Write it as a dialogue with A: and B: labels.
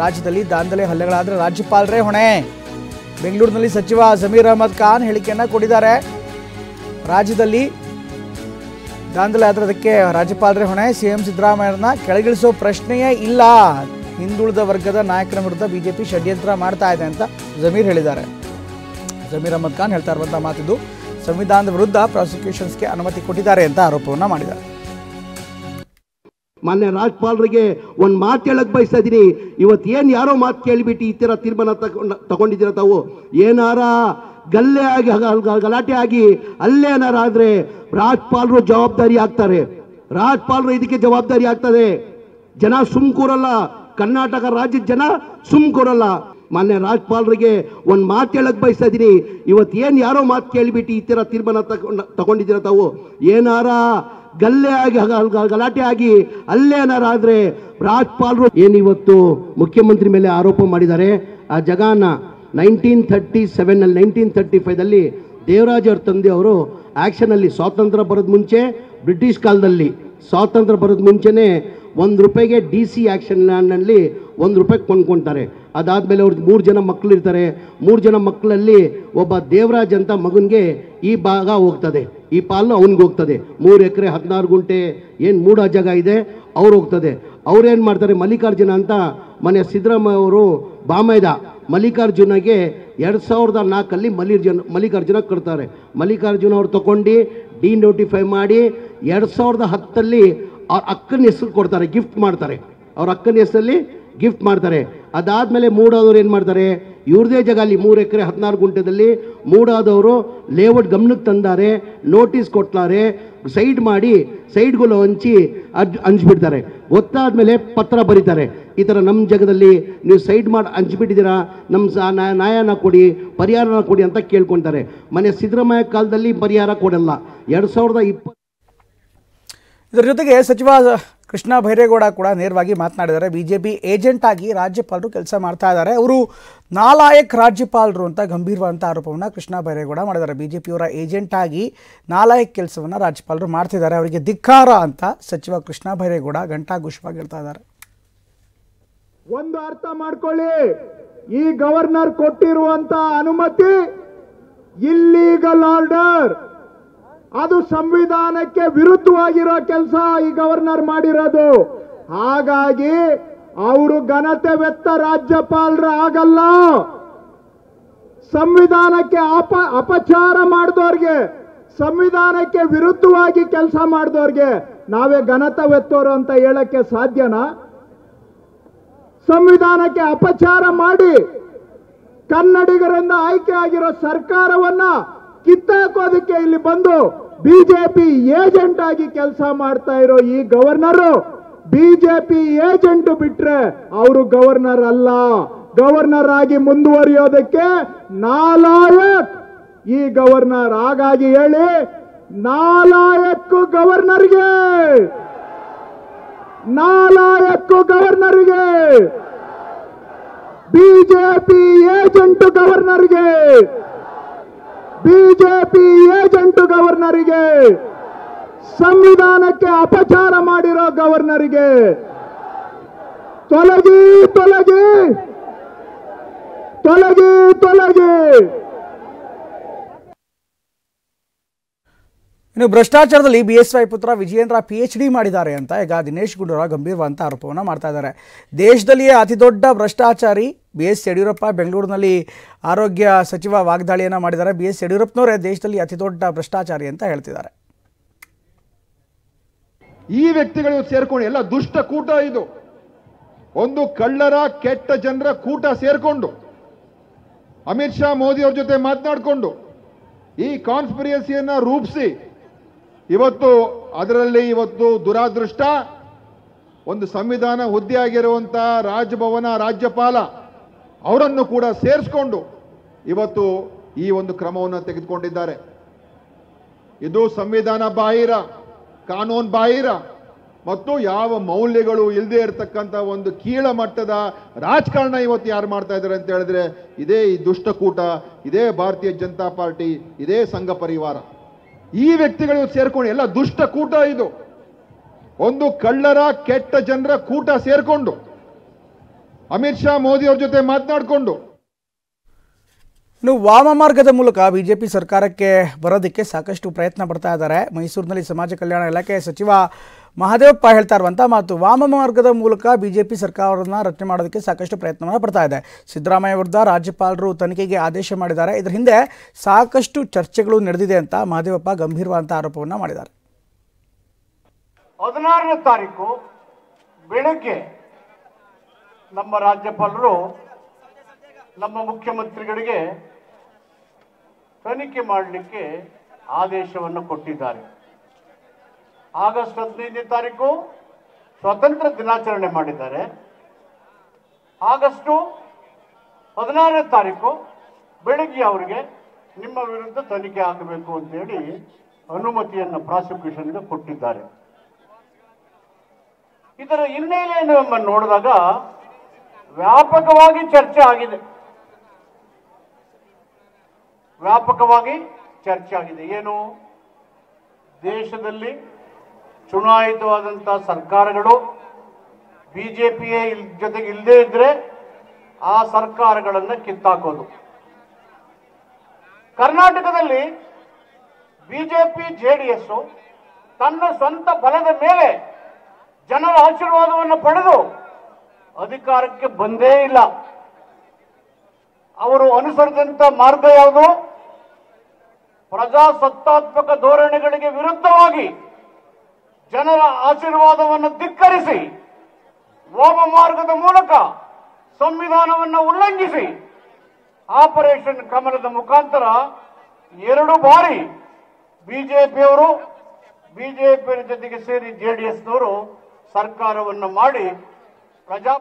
A: ರಾಜ್ಯದಲ್ಲಿ ದಾಂಧಲೆ ಹಲ್ಲೆಗಳಾದರೆ ರಾಜ್ಯಪಾಲರೇ ಹೊಣೆ. ಬೆಂಗಳೂರಿನಲ್ಲಿ ಸಚಿವ ಜಮೀರ್ ಅಹಮದ್ ಖಾನ್ ಹೇಳಿಕೆಯನ್ನು ಕೊಟ್ಟಿದ್ದಾರೆ. ರಾಜ್ಯದಲ್ಲಿ ದಾಂಧಲೆ ಆದರೆ ಅದಕ್ಕೆ ರಾಜ್ಯಪಾಲರೇ ಹೊಣೆ. ಸಿಎಂ ಸಿದ್ದರಾಮಯ್ಯರನ್ನ ಕೆಳಗಿಳಿಸೋ ಪ್ರಶ್ನೆಯೇ ಇಲ್ಲ. ಹಿಂದುಳಿದ ವರ್ಗದ ನಾಯಕರ ವಿರುದ್ಧ ಬಿಜೆಪಿ ಷಡ್ಯಂತ್ರ ಮಾಡ್ತಾ ಇದೆ ಅಂತ ಜಮೀರ್ ಹೇಳಿದ್ದಾರೆ. ಜಮೀರ್ ಅಹಮದ್ ಖಾನ್ ಹೇಳ್ತಾ ಇರುವಂತಹ ಮಾತಿದ್ದು, ಸಂವಿಧಾನದ ವಿರುದ್ಧ ಪ್ರಾಸಿಕ್ಯೂಷನ್ಸ್ಗೆ ಅನುಮತಿ ಕೊಟ್ಟಿದ್ದಾರೆ ಅಂತ ಆರೋಪವನ್ನು ಮಾಡಿದ್ದಾರೆ.
B: ಮಾನ್ಯ ರಾಜ್ಯಪಾಲರಿಗೆ ಒಂದು ಮಾತು ಹೇಳಕ್ ಬಯಸ್ತಾ ಇದ್ದೀನಿ. ಇವತ್ತು ಏನು ಯಾರೋ ಮಾತು ಕೇಳಿಬಿಟ್ಟು ಈ ಥರ ತೀರ್ಮಾನ ತಗೊಂಡಿದ್ದೀರ ತಾವು. ಏನಾರ ಗಲ್ಲೆ ಆಗಿ ಗಲಾಟೆ ಆಗಿ ಅಲ್ಲೇನಾರ ಆದರೆ ರಾಜ್ಯಪಾಲರು ಜವಾಬ್ದಾರಿ ಆಗ್ತಾರೆ. ರಾಜ್ಯಪಾಲರು ಇದಕ್ಕೆ ಜವಾಬ್ದಾರಿ ಆಗ್ತದೆ. ಜನ ಸುಮ್ ಕೂರಲ್ಲ. ಕರ್ನಾಟಕ ರಾಜ್ಯದ ಜನ ಸುಮ್ ಕೂರಲ್ಲ. ಮಾನ್ಯ ರಾಜ್ಯಪಾಲರಿಗೆ ಒಂದು ಮಾತು ಹೇಳಕ್ ಬಯಸ್ತಾ ಇದ್ದೀನಿ. ಇವತ್ತು ಏನು ಯಾರೋ ಮಾತು ಕೇಳಿಬಿಟ್ಟು ಈ ಥರ ತೀರ್ಮಾನ ತಗೊಂಡಿದ್ದೀರ ತಾವು. ಏನಾರ ಗಲ್ಲೆ ಆಗಿ ಗಲಾಟೆ ಆಗಿ ಅಲ್ಲೇನಾರ ಆದರೆ ರಾಜ್ಯಪಾಲರು ಏನಿವತ್ತು ಮುಖ್ಯಮಂತ್ರಿ ಮೇಲೆ ಆರೋಪ ಮಾಡಿದ್ದಾರೆ. ಆ ಜಗನ 1937 1935 ದೇವರಾಜ್ ಅವ್ರ ತಂದೆ ಅವರು ಆ್ಯಕ್ಷನಲ್ಲಿ ಸ್ವಾತಂತ್ರ್ಯ ಬರೋದು ಮುಂಚೆ ಬ್ರಿಟಿಷ್ ಕಾಲದಲ್ಲಿ ಸ್ವಾತಂತ್ರ್ಯ ಬರೋದು ಮುಂಚೆನೇ ₹1 DC ಆ್ಯಕ್ಷನ್ ಲ್ಯಾಂಡ್ನಲ್ಲಿ ₹1 ಕೊಂಡ್ಕೊಳ್ತಾರೆ. ಅದಾದಮೇಲೆ ಅವ್ರದ್ದು 3 ಜನ ಮಕ್ಕಳು ಇರ್ತಾರೆ. 3 ಜನ ಮಕ್ಕಳಲ್ಲಿ ಒಬ್ಬ ದೇವರಾಜ್ ಅಂತ ಮಗನಿಗೆ ಈ ಭಾಗ ಹೋಗ್ತದೆ, ಈ ಪಾಲು ಅವನಿಗೆ ಹೋಗ್ತದೆ. 3 ಎಕರೆ 16 ಗುಂಟೆ ಏನು ಮೂಡ ಜಾಗ ಇದೆ ಅವ್ರು ಹೋಗ್ತದೆ. ಅವ್ರೇನು ಮಾಡ್ತಾರೆ, ಮಲ್ಲಿಕಾರ್ಜುನ ಅಂತ ಮನೆ ಸಿದ್ದರಾಮಯ್ಯ ಅವರು ಬಾಮೈದ ಮಲ್ಲಿಕಾರ್ಜುನಗೆ 2004 ಮಲ್ಲಿಕಾರ್ಜುನ ಕೊಡ್ತಾರೆ. ಮಲ್ಲಿಕಾರ್ಜುನ ಅವ್ರು ತಗೊಂಡು ಡಿನೋಟಿಫೈ ಮಾಡಿ 2010 ಅವ್ರ ಅಕ್ಕನ ಹೆಸರು ಕೊಡ್ತಾರೆ, ಗಿಫ್ಟ್ ಮಾಡ್ತಾರೆ. ಅವ್ರ ಅಕ್ಕನ ಹೆಸರಲ್ಲಿ ಗಿಫ್ಟ್ ಮಾಡ್ತಾರೆ. ಅದಾದಮೇಲೆ ಮೂಡಾದವ್ರು ಏನು ಮಾಡ್ತಾರೆ, ಇವ್ರದೇ ಜಾಗ ಅಲ್ಲಿ 3 ಎಕರೆ 16 ಗುಂಟೆದಲ್ಲಿ ಮೂಡಾದವರು ಲೇಔಟ್ ಗಮನಕ್ಕೆ ತಂದಾರೆ, ನೋಟಿಸ್ ಕೊಡ್ತಾರೆ, ಸೈಡ್ ಮಾಡಿ ಸೈಡ್ಗಳು ಹಂಚ್ಬಿಡ್ತಾರೆ. ಗೊತ್ತಾದ್ಮೇಲೆ ಪತ್ರ ಬರೀತಾರೆ, ಈ ಥರ ನಮ್ಮ ಜಾಗದಲ್ಲಿ ನೀವು ಸೈಡ್ ಮಾಡಿ ಹಂಚ್ಬಿಟ್ಟಿದ್ದೀರಾ, ನಮ್ಮ ನ್ಯಾಯನ ಕೊಡಿ, ಪರಿಹಾರನ ಕೊಡಿ ಅಂತ ಕೇಳ್ಕೊತಾರೆ. ಮನೆ ಸಿದ್ದರಾಮಯ್ಯ ಕಾಲದಲ್ಲಿ ಪರಿಹಾರ ಕೊಡಲ್ಲ. 2020
A: ಇದರ ಜೊತೆಗೆ ಸಚಿವ ಕೃಷ್ಣ ಬೈರೇಗೌಡ ಕೂಡ ನೇರವಾಗಿ ಮಾತನಾಡಿದ್ದಾರೆ. ಬಿಜೆಪಿ ಏಜೆಂಟ್ ಆಗಿ ರಾಜ್ಯಪಾಲರು ಕೆಲಸ ಮಾಡ್ತಾ ಇದ್ದಾರೆ, ಅವರು ನಾಲಾಯಕ್ ರಾಜ್ಯಪಾಲರು ಅಂತ ಗಂಭೀರವಾದಂಥ ಆರೋಪವನ್ನು ಕೃಷ್ಣ ಬೈರೇಗೌಡ ಮಾಡಿದ್ದಾರೆ. ಬಿಜೆಪಿಯವರ ಏಜೆಂಟ್ ಆಗಿ ನಾಲಾಯಕ್ ಕೆಲಸವನ್ನು ರಾಜ್ಯಪಾಲರು ಮಾಡ್ತಿದ್ದಾರೆ, ಅವರಿಗೆ ಧಿಕ್ಕಾರ ಅಂತ ಸಚಿವ ಕೃಷ್ಣ ಬೈರೇಗೌಡ ಘಂಟಾಘೋಷವಾಗಿ ಹೇಳ್ತಾ ಇದ್ದಾರೆ.
C: ಒಂದು ಅರ್ಥ ಮಾಡ್ಕೊಳ್ಳಿ, ಈ ಗವರ್ನರ್ ಕೊಟ್ಟಿರುವಂತ ಅನುಮತಿ ಇಲ್ಲೀಗಲ್ ಆರ್ಡರ್, ಅದು ಸಂವಿಧಾನಕ್ಕೆ ವಿರುದ್ಧವಾಗಿರೋ ಕೆಲಸ ಈ ಗವರ್ನರ್ ಮಾಡಿರೋದು. ಹಾಗಾಗಿ ಅವರು ಘನತೆವೆತ್ತ ರಾಜ್ಯಪಾಲರು ಆಗಲ್ಲ. ಸಂವಿಧಾನಕ್ಕೆ ಅಪಚಾರ ಮಾಡಿದವ್ರಿಗೆ, ಸಂವಿಧಾನಕ್ಕೆ ವಿರುದ್ಧವಾಗಿ ಕೆಲಸ ಮಾಡಿದವ್ರಿಗೆ ನಾವೇ ಘನತೆವೆತ್ತೋರು ಅಂತ ಹೇಳಕ್ಕೆ ಸಾಧ್ಯನಾ? ಸಂವಿಧಾನಕ್ಕೆ ಅಪಚಾರ ಮಾಡಿ ಕನ್ನಡಿಗರಿಂದ ಆಯ್ಕೆ ಆಗಿರೋ ಸರ್ಕಾರವನ್ನ ಕಿತ್ತಾಕೋದಕ್ಕೆ ಇಲ್ಲಿ ಬಂದು ಬಿಜೆಪಿ ಏಜೆಂಟ್ ಆಗಿ ಕೆಲಸ ಮಾಡ್ತಾ ಇರೋ ಈ ಗವರ್ನರ್ ಬಿಜೆಪಿ ಏಜೆಂಟ್ ಬಿಟ್ರೆ ಅವರು ಗವರ್ನರ್ ಅಲ್ಲ. ಗವರ್ನರ್ ಆಗಿ ಮುಂದುವರಿಯೋದಕ್ಕೆ ನಾಲಾಯಕ್ ಈ ಗವರ್ನರ್. ಹಾಗಾಗಿ ಹೇಳಿ, ನಾಲಾಯಕ್ ಗವರ್ನರ್ಗೆ, ನಾಲಾಯಕ್ ಗವರ್ನರ್ಗೆ, ಬಿಜೆಪಿ ಏಜೆಂಟ್ ಗವರ್ನರ್ಗೆ, ಬಿಜೆಪಿ ಏಜೆಂಟ್ ಗವರ್ನರಿಗೆ, ಸಂವಿಧಾನಕ್ಕೆ ಅಪಚಾರ ಮಾಡಿರೋ ಗವರ್ನರಿಗೆ ತೊಲಗಿ ತೊಲಗಿ ತೊಲಗಿ ತೊಲಗಿ.
A: ಇನ್ನು ಭ್ರಷ್ಟಾಚಾರದಲ್ಲಿ ಬಿಎಸ್ವೈ ಪುತ್ರ ವಿಜಯೇಂದ್ರ PhD ಮಾಡಿದ್ದಾರೆ ಅಂತ ಈಗ ದಿನೇಶ್ ಗುಂಡೂರಾವ್ ಗಂಭೀರವಾದಂಥ ಆರೋಪವನ್ನು ಮಾಡ್ತಾ ಇದ್ದಾರೆ. ದೇಶದಲ್ಲಿಯೇ ಅತಿ ದೊಡ್ಡ ಭ್ರಷ್ಟಾಚಾರಿ BS ಯಡಿಯೂರಪ್ಪ ಬೆಂಗಳೂರಿನಲ್ಲಿ ಆರೋಗ್ಯ ಸಚಿವ ವಾಗ್ದಾಳಿಯನ್ನು ಮಾಡಿದ್ದಾರೆ. BS ಯಡಿಯೂರಪ್ಪನವರೇ ದೇಶದಲ್ಲಿ ಅತಿ ದೊಡ್ಡ ಭ್ರಷ್ಟಾಚಾರಿ ಅಂತ ಹೇಳ್ತಿದ್ದಾರೆ.
D: ಈ ವ್ಯಕ್ತಿಗಳು ಸೇರ್ಕೊಂಡು ಎಲ್ಲ ದುಷ್ಟ ಕೂಟ, ಇದು ಒಂದು ಕಳ್ಳರ ಕೆಟ್ಟ ಜನರ ಕೂಟ ಸೇರ್ಕೊಂಡು ಅಮಿತ್ ಶಾ ಮೋದಿ ಅವ್ರ ಜೊತೆ ಮಾತನಾಡಿಕೊಂಡು ಈ ಕಾನ್ಸ್ಪಿರಸಿಯನ್ನ ರೂಪಿಸಿ ಇವತ್ತು ಅದರಲ್ಲಿ ಇವತ್ತು ದುರಾದೃಷ್ಟ ಒಂದು ಸಂವಿಧಾನ ಹುದ್ದೆಯಾಗಿರುವಂತ ರಾಜಭವನ ರಾಜ್ಯಪಾಲ ಅವರನ್ನು ಕೂಡ ಸೇರಿಸಿಕೊಂಡು ಇವತ್ತು ಈ ಒಂದು ಕ್ರಮವನ್ನು ತೆಗೆದುಕೊಂಡಿದ್ದಾರೆ. ಇದು ಸಂವಿಧಾನ ಬಾಹಿರ, ಕಾನೂನು ಬಾಹಿರ ಮತ್ತು ಯಾವ ಮೌಲ್ಯಗಳು ಇಲ್ಲದೆ ಇರತಕ್ಕಂಥ ಒಂದು ಕೀಳ ಮಟ್ಟದ ರಾಜಕಾರಣ ಇವತ್ತು ಯಾರು ಮಾಡ್ತಾ ಇದ್ದಾರೆ ಅಂತ ಹೇಳಿದ್ರೆ ಇದೇ ಈ ದುಷ್ಟಕೂಟ, ಇದೇ ಭಾರತೀಯ ಜನತಾ ಪಾರ್ಟಿ, ಇದೇ ಸಂಘ ಪರಿವಾರ. ಈ ವ್ಯಕ್ತಿಗಳು ಸೇರ್ಕೊಂಡು ಎಲ್ಲ ದುಷ್ಟ ಕೂಟ, ಇದು ಒಂದು ಕಳ್ಳರ ಕೆಟ್ಟ ಜನರ ಕೂಟ ಸೇರ್ಕೊಂಡು ಅಮಿತ್ ಶಾ ಮೋದಿ ಅವ್ರ ಜೊತೆ ಮಾತನಾಡಿಕೊಂಡು
A: ಇನ್ನು ವಾಮ ಮಾರ್ಗದ ಮೂಲಕ ಬಿಜೆಪಿ ಸರ್ಕಾರಕ್ಕೆ ಬರೋದಕ್ಕೆ ಸಾಕಷ್ಟು ಪ್ರಯತ್ನ ಪಡ್ತಾ ಇದ್ದಾರೆ. ಮೈಸೂರಿನಲ್ಲಿ ಸಮಾಜ ಕಲ್ಯಾಣ ಇಲಾಖೆ ಸಚಿವ ಮಹದೇವಪ್ಪ ಹೇಳ್ತಾ ಇರುವಂಥ ಮಾತು, ವಾಮ ಮಾರ್ಗದ ಮೂಲಕ ಬಿಜೆಪಿ ಸರ್ಕಾರವನ್ನು ರಚನೆ ಮಾಡೋದಕ್ಕೆ ಸಾಕಷ್ಟು ಪ್ರಯತ್ನವನ್ನು ಪಡ್ತಾ ಇದೆ. ಸಿದ್ದರಾಮಯ್ಯ ವಿರುದ್ಧ ರಾಜ್ಯಪಾಲರು ತನಿಖೆಗೆ ಆದೇಶ ಮಾಡಿದ್ದಾರೆ. ಇದರ ಹಿಂದೆ ಸಾಕಷ್ಟು ಚರ್ಚೆಗಳು ನಡೆದಿದೆ ಅಂತ ಮಹದೇವಪ್ಪ ಗಂಭೀರವಾದ ಆರೋಪವನ್ನು ಮಾಡಿದ್ದಾರೆ.
E: 16ನೇ ತಾರೀಕು ಬೆಳಗ್ಗೆ ನಮ್ಮ ರಾಜ್ಯಪಾಲರು ನಮ್ಮ ಮುಖ್ಯಮಂತ್ರಿಗಳಿಗೆ ತನಿಖೆ ಮಾಡಲಿಕ್ಕೆ ಆದೇಶವನ್ನು ಕೊಟ್ಟಿದ್ದಾರೆ. ಆಗಸ್ಟ್ 15ನೇ ತಾರೀಕು ಸ್ವಾತಂತ್ರ್ಯ ದಿನಾಚರಣೆ ಮಾಡಿದ್ದಾರೆ. ಆಗಸ್ಟ್ 16ನೇ ತಾರೀಕು ಬೆಳಗ್ಗೆ ಅವರಿಗೆ ನಿಮ್ಮ ವಿರುದ್ಧ ತನಿಖೆ ಆಗಬೇಕು ಅಂತೇಳಿ ಅನುಮತಿಯನ್ನು ಪ್ರಾಸಿಕ್ಯೂಷನ್ಗೆ ಕೊಟ್ಟಿದ್ದಾರೆ. ಇದರ ಹಿನ್ನೆಲೆಯನ್ನು ನೋಡಿದಾಗ ವ್ಯಾಪಕವಾಗಿ ಚರ್ಚೆ ಆಗಿದೆ. ಏನು ದೇಶದಲ್ಲಿ ಚುನಾಯಿತವಾದಂತಹ ಸರ್ಕಾರಗಳು ಬಿಜೆಪಿಯ ಜೊತೆಗೆ ಇಲ್ಲದೇ ಇದ್ರೆ ಆ ಸರ್ಕಾರಗಳನ್ನು ಕಿತ್ತಾಕೋದು. ಕರ್ನಾಟಕದಲ್ಲಿ ಬಿಜೆಪಿ ಜೆಡಿಎಸ್ ತನ್ನ ಸ್ವಂತ ಬಲದ ಮೇಲೆ ಜನರ ಆಶೀರ್ವಾದವನ್ನು ಪಡೆದು ಅಧಿಕಾರಕ್ಕೆ ಬಂದೇ ಇಲ್ಲ. ಅವರು ಅನುಸರಿಸಿದಂತ ಮಾರ್ಗ ಯಾವುದು? ಪ್ರಜಾಸತ್ತಾತ್ಮಕ ಧೋರಣೆಗಳಿಗೆ ವಿರುದ್ಧವಾಗಿ ಜನರ ಆಶೀರ್ವಾದವನ್ನು ಧಿಕ್ಕರಿಸಿ ವಾಮ ಮಾರ್ಗದ ಮೂಲಕ ಸಂವಿಧಾನವನ್ನು ಉಲ್ಲಂಘಿಸಿ ಆಪರೇಷನ್ ಕಮಲದ ಮುಖಾಂತರ 2 ಬಾರಿ ಬಿಜೆಪಿಯವರು ಬಿಜೆಪಿ ಜೊತೆಗೆ ಸೇರಿ ಜೆಡಿಎಸ್ನವರು ಸರ್ಕಾರವನ್ನು ಮಾಡಿ ಪ್ರಜಾ